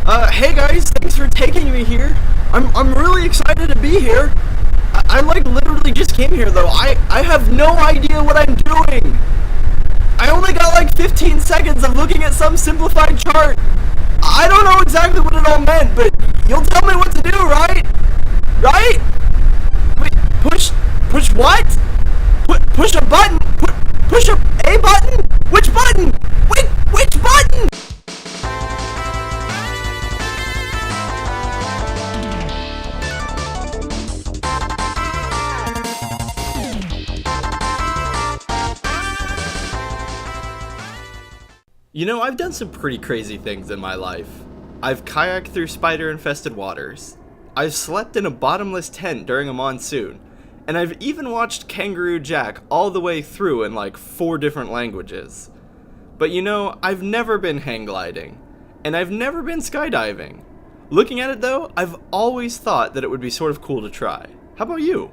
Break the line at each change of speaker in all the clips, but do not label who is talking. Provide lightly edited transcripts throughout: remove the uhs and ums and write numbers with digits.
Hey guys, thanks for taking me here. I'm really excited to be here. I like literally just came here though. I have no idea what I'm doing. I only got like 15 seconds of looking at some simplified chart. I don't know exactly what it all meant, but you'll tell me what to do, right? Right? Wait, push what? Push a button? Push a button? Which button? Wait, which button? You know, I've done some pretty crazy things in my life. I've kayaked through spider-infested waters. I've slept in a bottomless tent during a monsoon. And I've even watched Kangaroo Jack all the way through in like 4 different languages. But you know, I've never been hang gliding. And I've never been skydiving. Looking at it though, I've always thought that it would be sort of cool to try. How about you?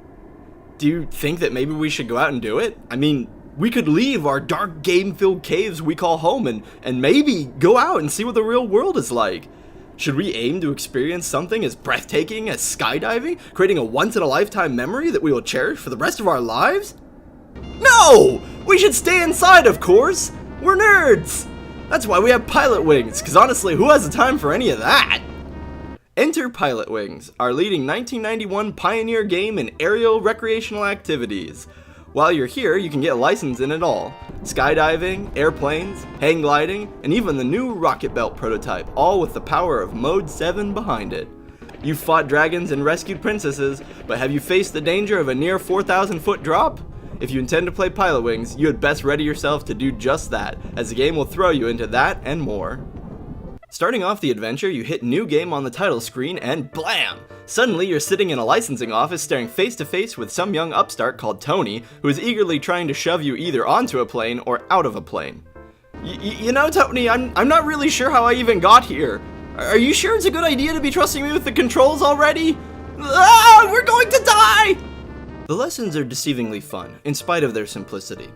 Do you think that maybe we should go out and do it? I mean, we could leave our dark game-filled caves we call home and maybe go out and see what the real world is like. Should we aim to experience something as breathtaking as skydiving, creating a once-in-a-lifetime memory that we will cherish for the rest of our lives? No! We should stay inside, of course! We're nerds! That's why we have Pilotwings, because honestly, who has the time for any of that? Enter Pilotwings, our leading 1991 pioneer game in aerial recreational activities. While you're here, you can get a license in it all. Skydiving, airplanes, hang gliding, and even the new rocket belt prototype, all with the power of Mode 7 behind it. You've fought dragons and rescued princesses, but have you faced the danger of a near 4,000 foot drop? If you intend to play Pilotwings, you had best ready yourself to do just that, as the game will throw you into that and more. Starting off the adventure, you hit new game on the title screen and blam! Suddenly you're sitting in a licensing office staring face to face with some young upstart called Tony, who is eagerly trying to shove you either onto a plane or out of a plane. You know, Tony, I'm not really sure how I even got here. Are you sure it's a good idea to be trusting me with the controls already? Ah, we're going to die! The lessons are deceivingly fun, in spite of their simplicity.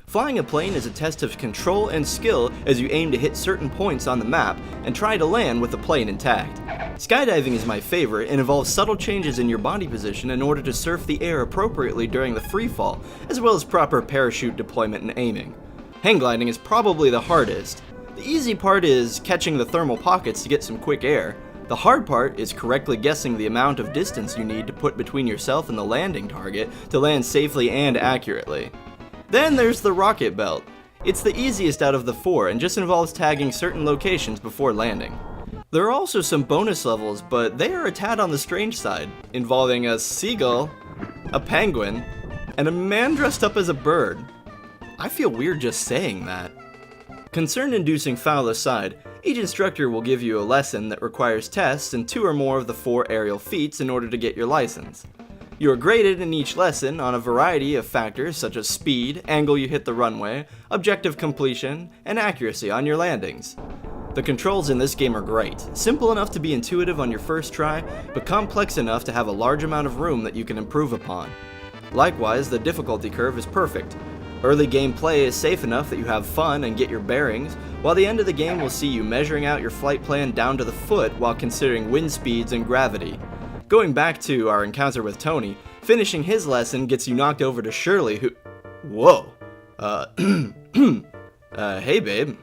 Flying a plane is a test of control and skill as you aim to hit certain points on the map and try to land with the plane intact. Skydiving is my favorite and involves subtle changes in your body position in order to surf the air appropriately during the free fall, as well as proper parachute deployment and aiming. Hang gliding is probably the hardest. The easy part is catching the thermal pockets to get some quick air. The hard part is correctly guessing the amount of distance you need to put between yourself and the landing target to land safely and accurately. Then there's the rocket belt. It's the easiest out of the 4 and just involves tagging certain locations before landing. There are also some bonus levels, but they are a tad on the strange side, involving a seagull, a penguin, and a man dressed up as a bird. I feel weird just saying that. Concern-inducing foul aside, each instructor will give you a lesson that requires tests and 2 or more of the 4 aerial feats in order to get your license. You are graded in each lesson on a variety of factors such as speed, angle you hit the runway, objective completion, and accuracy on your landings. The controls in this game are great, simple enough to be intuitive on your first try, but complex enough to have a large amount of room that you can improve upon. Likewise, the difficulty curve is perfect. Early gameplay is safe enough that you have fun and get your bearings, while the end of the game will see you measuring out your flight plan down to the foot while considering wind speeds and gravity. Going back to our encounter with Tony, finishing his lesson gets you knocked over to Shirley who... Whoa. Hey babe.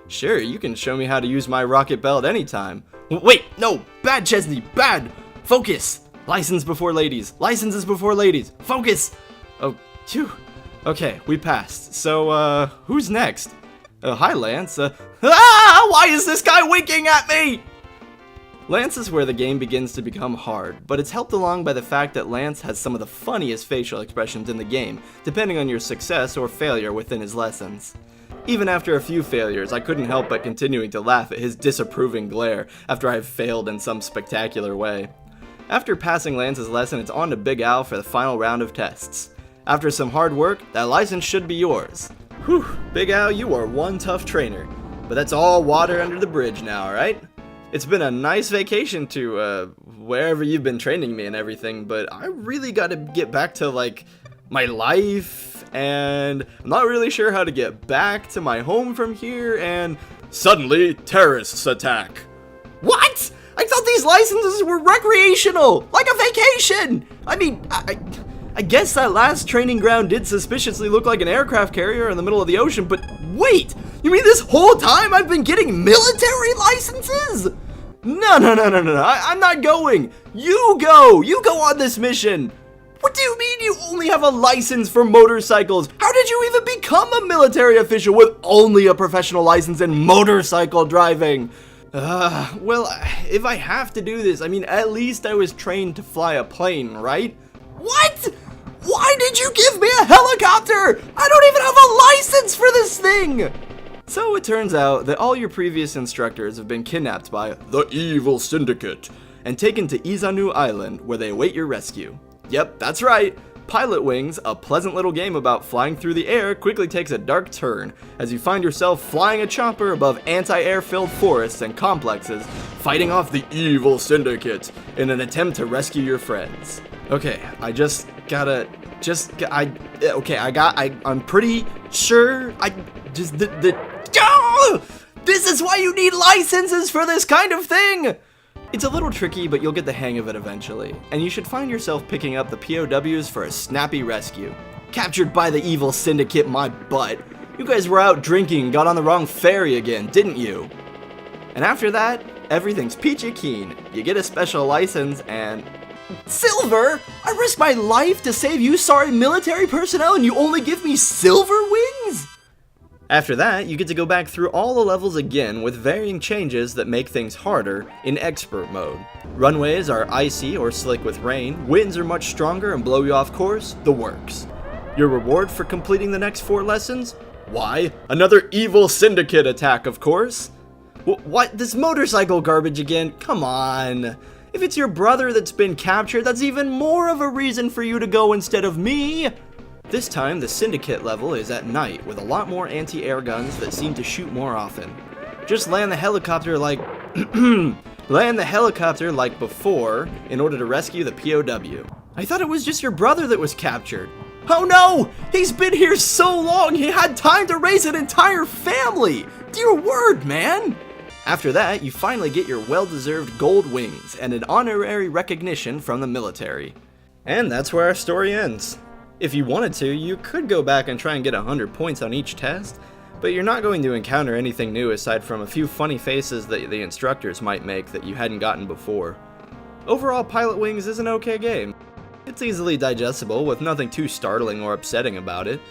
Sure, you can show me how to use my rocket belt anytime. Wait, no, bad Chezni, bad! Focus! License before ladies, licenses before ladies, focus! Oh, phew. Okay, we passed. So, who's next? Hi Lance, why is this guy winking at me? Lance is where the game begins to become hard, but it's helped along by the fact that Lance has some of the funniest facial expressions in the game, depending on your success or failure within his lessons. Even after a few failures, I couldn't help but continuing to laugh at his disapproving glare after I've failed in some spectacular way. After passing Lance's lesson, it's on to Big Al for the final round of tests. After some hard work, that license should be yours. Whew, Big Al, you are one tough trainer. But that's all water under the bridge now, alright? It's been a nice vacation to, wherever you've been training me and everything, but I really gotta get back to, like, my life, and I'm not really sure how to get back to my home from here, and suddenly, terrorists attack. What? I thought these licenses were recreational, like a vacation. I mean, I guess that last training ground did suspiciously look like an aircraft carrier in the middle of the ocean, but wait, you mean this whole time I've been getting military licenses? No, I'm not going. You go on this mission. What do you mean you only have a license for motorcycles? How did you even become a military official with only a professional license in motorcycle driving? Well, if I have to do this, I mean, at least I was trained to fly a plane, right? What? Why did you give me a helicopter? I don't even have a license for this thing! So it turns out that all your previous instructors have been kidnapped by the evil syndicate and taken to Izanu Island, where they await your rescue. Yep, that's right. Pilotwings, a pleasant little game about flying through the air, quickly takes a dark turn as you find yourself flying a chopper above anti-air filled forests and complexes, fighting off the evil syndicate in an attempt to rescue your friends. Okay, I'm pretty sure this is why you need licenses for this kind of thing! It's a little tricky, but you'll get the hang of it eventually, and you should find yourself picking up the POWs for a snappy rescue. Captured by the evil syndicate, my butt. You guys were out drinking and got on the wrong ferry again, didn't you? And after that, everything's peachy keen. You get a special license and... Silver? I risk my life to save you sorry military personnel and you only give me silver wings? After that, you get to go back through all the levels again with varying changes that make things harder in expert mode. Runways are icy or slick with rain, winds are much stronger and blow you off course, the works. Your reward for completing the next 4 lessons? Why, another evil syndicate attack, of course. What, this motorcycle garbage again? Come on. If it's your brother that's been captured, that's even more of a reason for you to go instead of me. This time, the syndicate level is at night, with a lot more anti-air guns that seem to shoot more often. Just land the helicopter like... land the helicopter like before, in order to rescue the POW. I thought it was just your brother that was captured. Oh no! He's been here so long, he had time to raise an entire family! Dear word, man! After that, you finally get your well-deserved gold wings, and an honorary recognition from the military. And that's where our story ends. If you wanted to, you could go back and try and get 100 points on each test, but you're not going to encounter anything new aside from a few funny faces that the instructors might make that you hadn't gotten before. Overall, Pilotwings is an okay game. It's easily digestible with nothing too startling or upsetting about it.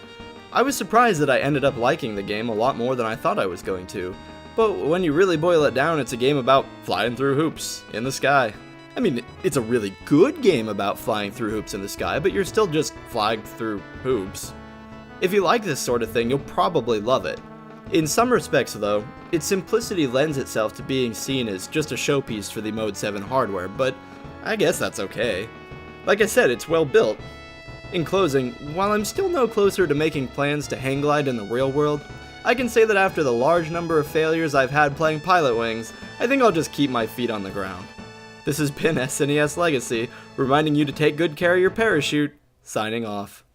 I was surprised that I ended up liking the game a lot more than I thought I was going to, but when you really boil it down, it's a game about flying through hoops in the sky. I mean, it's a really good game about flying through hoops in the sky, but you're still just flying through hoops. If you like this sort of thing, you'll probably love it. In some respects, though, its simplicity lends itself to being seen as just a showpiece for the Mode 7 hardware, but I guess that's okay. Like I said, it's well built. In closing, while I'm still no closer to making plans to hang glide in the real world, I can say that after the large number of failures I've had playing Pilotwings, I think I'll just keep my feet on the ground. This has been SNES Legacy, reminding you to take good care of your parachute, signing off.